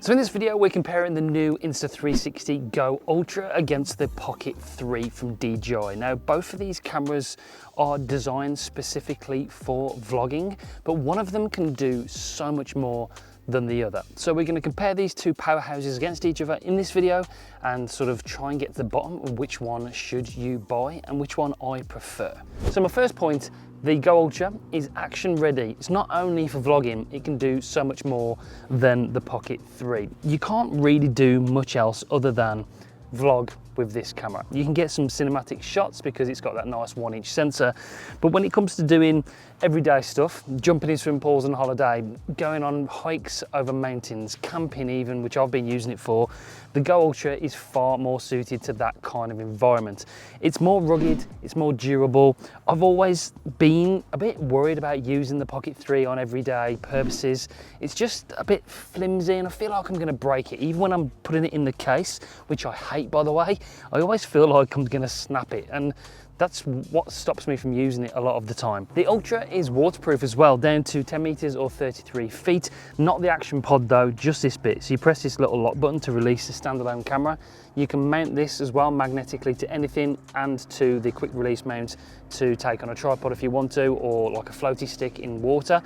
So in this video, we're comparing the new Insta360 GO Ultra against the Pocket 3 from DJI. Now, both of these cameras are designed specifically for vlogging, but one of them can do so much more than the other. So we're going to compare these two powerhouses against each other in this video and sort of try and get to the bottom of which one should you buy and which one I prefer. So my first point, the GO Ultra is action ready. It's not only for vlogging, it can do so much more than the Pocket 3. You can't really do much else other than vlog with this camera. You can get some cinematic shots because it's got that nice 1-inch sensor, but when it comes to doing everyday stuff, jumping in swimming pools on holiday, going on hikes over mountains, camping even, which I've been using it for, the GO Ultra is far more suited to that kind of environment. It's more rugged, it's more durable. I've always been a bit worried about using the Pocket 3 on everyday purposes. It's just a bit flimsy and I feel like I'm going to break it. Even when I'm putting it in the case, which I hate by the way, I always feel like I'm going to snap it, and that's what stops me from using it a lot of the time. The Ultra is waterproof as well, down to 10 meters or 33 feet. Not the action pod though, just this bit. So you press this little lock button to release the standalone camera. You can mount this as well magnetically to anything and to the quick release mount to take on a tripod if you want to, or like a floaty stick in water.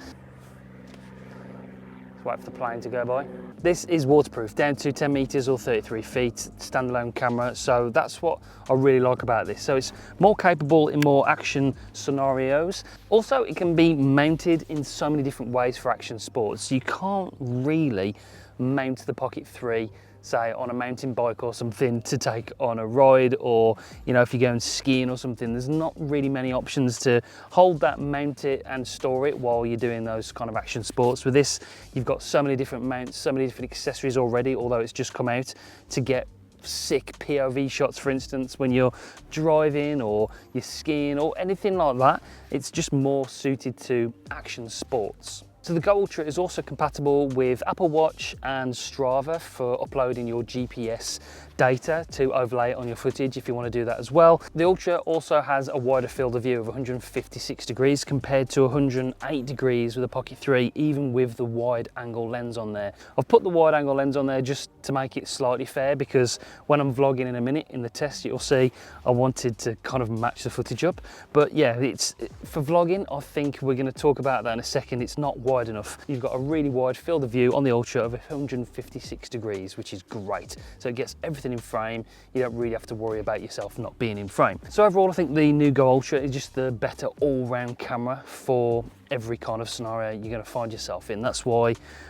Wait for the plane to go by. This is waterproof, down to 10 meters or 33 feet, standalone camera. So that's what I really like about this. So it's more capable in more action scenarios. Also, it can be mounted in so many different ways for action sports. You can't really mount the Pocket 3 say on a mountain bike or something to take on a ride, or you know, if you're going skiing or something, there's not really many options to hold that, mount it and store it while you're doing those kind of action sports. With this, you've got so many different mounts, so many different accessories already, although it's just come out, to get sick POV shots, for instance, when you're driving or you're skiing or anything like that. It's just more suited to action sports. So the GO Ultra is also compatible with Apple Watch and Strava for uploading your GPS data to overlay it on your footage if you want to do that as well. The Ultra also has a wider field of view of 156 degrees compared to 108 degrees with the Pocket 3, even with the wide angle lens on there. I've put the wide angle lens on there just to make it slightly fair, because when I'm vlogging in a minute in the test, you'll see I wanted to kind of match the footage up. But yeah, it's for vlogging. I think we're going to talk about that in a second. It's not wide enough. You've got a really wide field of view on the Ultra of 156 degrees, which is great. So it gets everything in frame. You don't really have to worry about yourself not being in frame. So overall, I think the new GO Ultra is just the better all-round camera for every kind of scenario you're going to find yourself in. That's why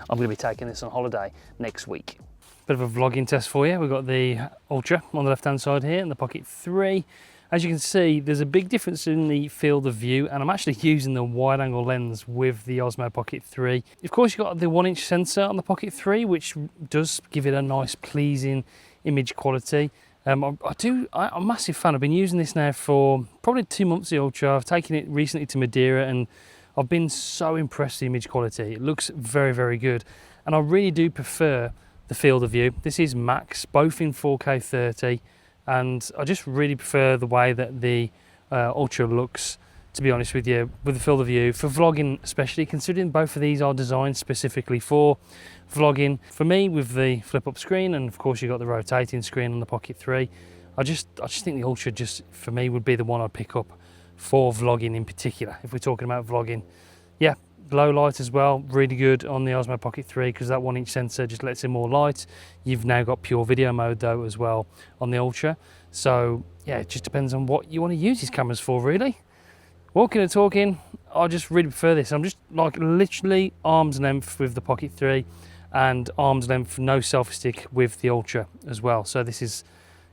I'm going to be taking this on holiday next week. Bit of a vlogging test for you. We've got the Ultra on the left-hand side here and the Pocket 3. As you can see, there's a big difference in the field of view, and I'm actually using the wide angle lens with the Osmo Pocket 3. Of course, you've got the 1-inch sensor on the Pocket 3, which does give it a nice, pleasing image quality. I'm a massive fan. I've been using this now for probably 2 months, the Ultra. I've taken it recently to Madeira and I've been so impressed with the image quality. It looks very, very good. And I really do prefer the field of view. This is max, both in 4K 30. And I just really prefer the way that the Ultra looks, to be honest with you, with the field of view, for vlogging especially, considering both of these are designed specifically for vlogging. For me, with the flip-up screen, and of course you've got the rotating screen on the Pocket 3, I just think the Ultra, just for me, would be the one I'd pick up for vlogging in particular, if we're talking about vlogging. Yeah, low light as well, really good on the Osmo Pocket 3 because that 1-inch sensor just lets in more light. You've now got pure video mode though as well on the Ultra. So yeah, it just depends on what you want to use these cameras for, really. Walking and talking, I just really prefer this. I'm just like literally arm's length with the Pocket 3 and arm's length no selfie stick with the Ultra as well. So this is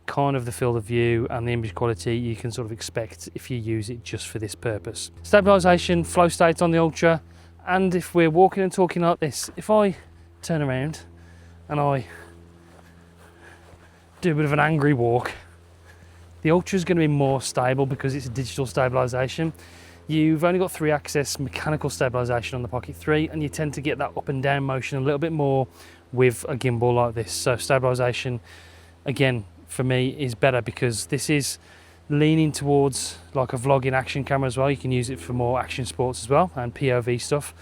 kind of the field of view and the image quality you can sort of expect if you use it just for this purpose. Stabilization, flow state on the Ultra. And if we're walking and talking like this, if I turn around and I do a bit of an angry walk, the Ultra is going to be more stable because it's a digital stabilization. You've only got 3-axis mechanical stabilization on the Pocket 3, and you tend to get that up and down motion a little bit more with a gimbal like this. So stabilization, again, for me is better because this is leaning towards like a vlogging action camera as well. You can use it for more action sports as well and POV stuff.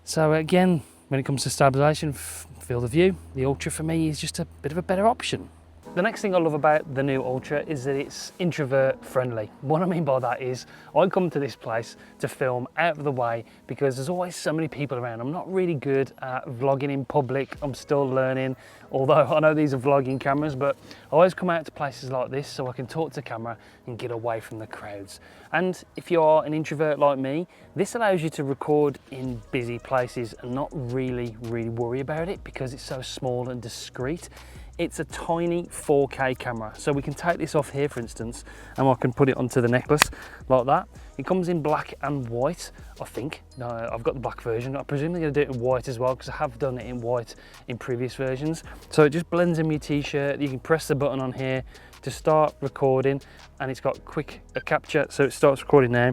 So again, when it comes to stabilisation, field of view, the Ultra for me is just a bit of a better option. The next thing I love about the new Ultra is that it's introvert friendly. What I mean by that is I come to this place to film out of the way because there's always so many people around. I'm not really good at vlogging in public. I'm still learning, although I know these are vlogging cameras, but I always come out to places like this so I can talk to camera and get away from the crowds. And if you are an introvert like me, this allows you to record in busy places and not really worry about it because it's so small and discreet. It's a tiny 4K camera, so we can take this off here, for instance, and I can put it onto the necklace like that. It comes in black and white, I think. No, I've got the black version. I presume they're going to do it in white as well, because I have done it in white in previous versions. So it just blends in with your t-shirt. You can press the button on here to start recording, and it's got quick capture, so it starts recording now.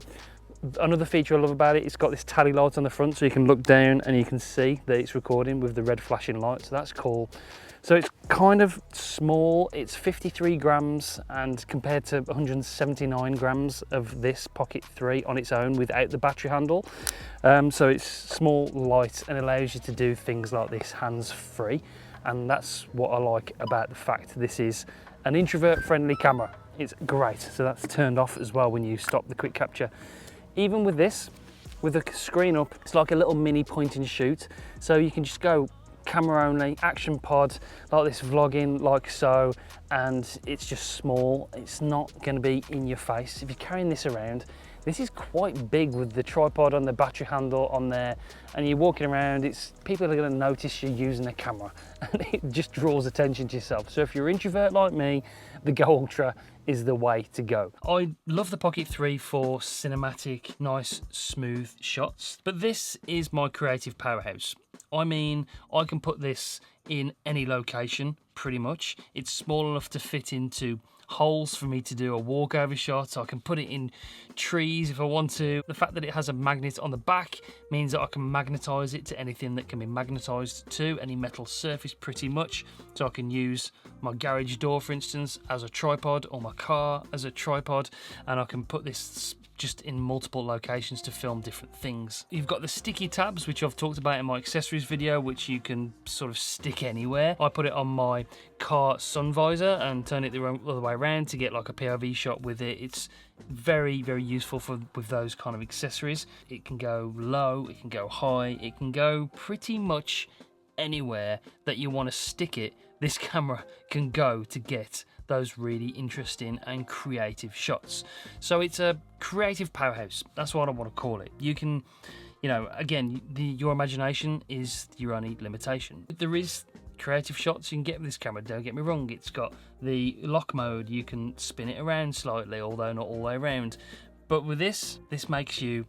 Another feature I love about it, it's got this tally light on the front, so you can look down and you can see that it's recording with the red flashing light, so that's cool. So it's kind of small, it's 53 grams, and compared to 179 grams of this Pocket 3 on its own without the battery handle. So it's small, light, and allows you to do things like this hands-free. And that's what I like about the fact this is an introvert-friendly camera. It's great, so that's turned off as well when you stop the quick capture. Even with this, with the screen up, it's like a little mini point and shoot. So you can just go camera only, action pod, like this vlogging, like so, and it's just small. It's not going to be in your face. If you're carrying this around, this is quite big with the tripod on the battery handle on there, and you're walking around, people are going to notice you're using a camera, and it just draws attention to yourself. So if you're an introvert like me, the Go Ultra is the way to go. I love the Pocket 3 for cinematic, nice, smooth shots, but this is my creative powerhouse. I mean, I can put this in any location, pretty much. It's small enough to fit into holes for me to do a walkover shot. I can put it in trees if I want to. The fact that it has a magnet on the back means that I can magnetize it to anything that can be magnetized to, any metal surface pretty much. So I can use my garage door, for instance, as a tripod, or my car as a tripod, and I can put this just in multiple locations to film different things. You've got the sticky tabs, which I've talked about in my accessories video, which you can sort of stick anywhere. I put it on my car sun visor and turn it the other way around to get like a POV shot with it. It's very useful with those kind of accessories. It can go low, it can go high, it can go pretty much anywhere that you want to stick it. This camera can go to get those really interesting and creative shots. So it's a creative powerhouse. That's what I want to call it. You can, you know, again, your imagination is your only limitation. There is creative shots you can get with this camera, don't get me wrong. It's got the lock mode, you can spin it around slightly, although not all the way around. But with this makes you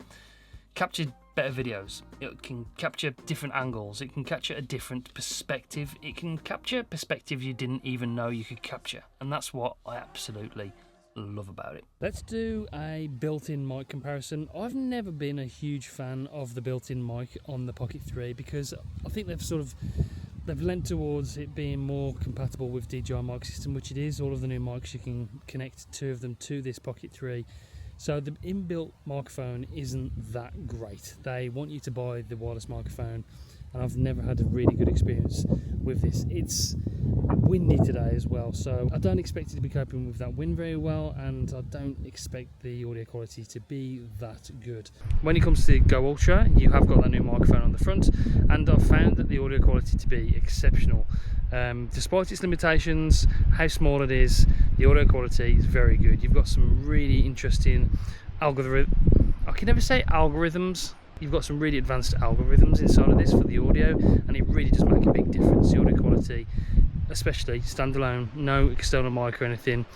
capture better videos. It can capture different angles, it can capture a different perspective, it can capture perspectives you didn't even know you could capture, and that's what I absolutely love about it. Let's do a built-in mic comparison. I've never been a huge fan of the built-in mic on the Pocket 3 because I think they've lent towards it being more compatible with DJI mic system, which it is. All of the new mics, you can connect 2 of them to this Pocket 3. So the inbuilt microphone isn't that great. They want you to buy the wireless microphone, and I've never had a really good experience with this. It's windy today as well, so I don't expect it to be coping with that wind very well, and I don't expect the audio quality to be that good. When it comes to the Go Ultra, you have got that new microphone on the front, and I've found that the audio quality to be exceptional. Despite its limitations, how small it is, the audio quality is very good. You've got some really interesting I can never say algorithms. You've got some really advanced algorithms inside of this for the audio, and it really does make a big difference. The audio quality, especially standalone, no external mic or anything,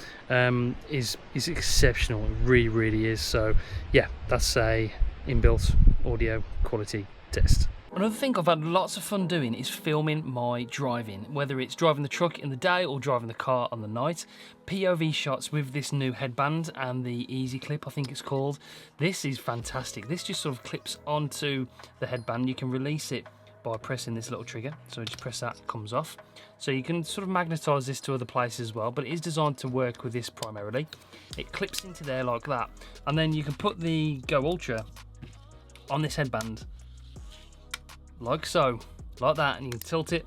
is exceptional. It really is. So yeah, that's a inbuilt audio quality test. Another thing I've had lots of fun doing is filming my driving, whether it's driving the truck in the day or driving the car on the night. POV shots with this new headband and the Easy Clip, I think it's called. This is fantastic. This just sort of clips onto the headband. You can release it by pressing this little trigger. So just press that, it comes off. So you can sort of magnetize this to other places as well, but it is designed to work with this primarily. It clips into there like that. And then you can put the Go Ultra on this headband, like so, like that, and you can tilt it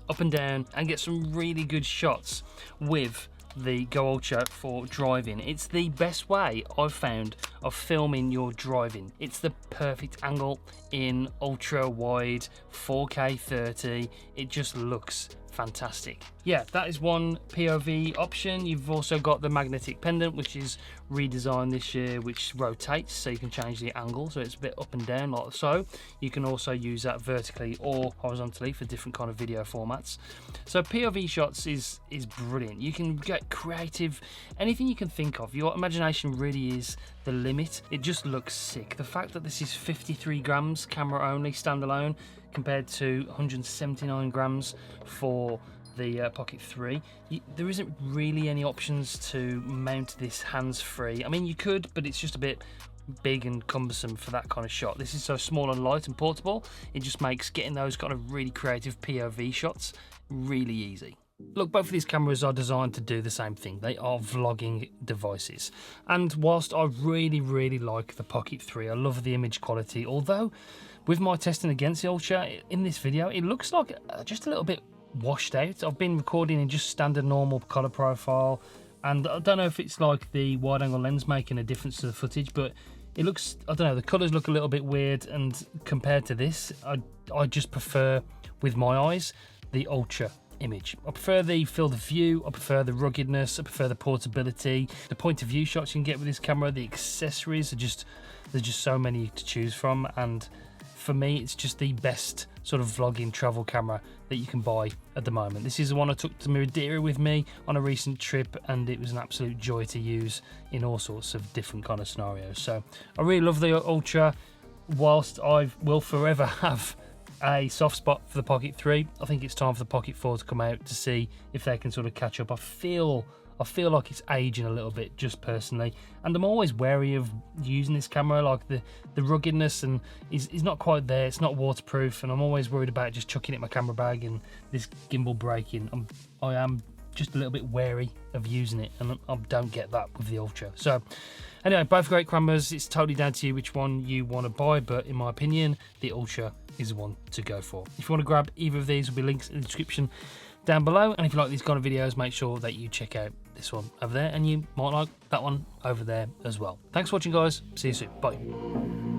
up and down and get some really good shots with the Go Ultra for driving. It's the best way I've found of filming your driving. It's the perfect angle in ultra wide 4K 30. It just looks fantastic. Yeah, that is one POV option. You've also got the magnetic pendant, which is redesigned this year, which rotates so you can change the angle, so it's a bit up and down like so. You can also use that vertically or horizontally for different kind of video formats. So POV shots is brilliant. You can get creative, anything you can think of. Your imagination really is the limit. It just looks sick. The fact that this is 53 grams camera only standalone compared to 179 grams for the Pocket 3. There isn't really any options to mount this hands-free. I mean, you could, but it's just a bit big and cumbersome for that kind of shot. This is so small and light and portable, it just makes getting those kind of really creative POV shots really easy. Look, both of these cameras are designed to do the same thing. They are vlogging devices. And whilst I really like the Pocket 3, I love the image quality, although with my testing against the Ultra in this video, it looks like just a little bit washed out. I've been recording in just standard normal color profile, and I don't know if it's like the wide angle lens making a difference to the footage, but it looks, I don't know, the colors look a little bit weird, and compared to this, I just prefer, with my eyes, the Ultra image. I prefer the field of view, I prefer the ruggedness, I prefer the portability, the point of view shots you can get with this camera, the accessories are just, there's just so many to choose from, and for me it's just the best sort of vlogging travel camera that you can buy at the moment. This is the one I took to Madeira with me on a recent trip, and it was an absolute joy to use in all sorts of different kind of scenarios. So I really love the Ultra. Whilst I will forever have a soft spot for the Pocket 3, I think it's time for the Pocket 4 to come out to see if they can sort of catch up. I feel like it's aging a little bit, just personally, and I'm always wary of using this camera. Like the ruggedness and is not quite there. It's not waterproof, and I'm always worried about just chucking it in my camera bag and this gimbal breaking. I am just a little bit wary of using it, and I don't get that with the Ultra. So anyway, both great cameras. It's totally down to you which one you want to buy, but in my opinion, the Ultra is the one to go for. If you want to grab either of these, there'll be links in the description down below, and if you like these kind of videos, make sure that you check out this one over there, and you might like that one over there as well. Thanks for watching, guys. See you soon. Bye.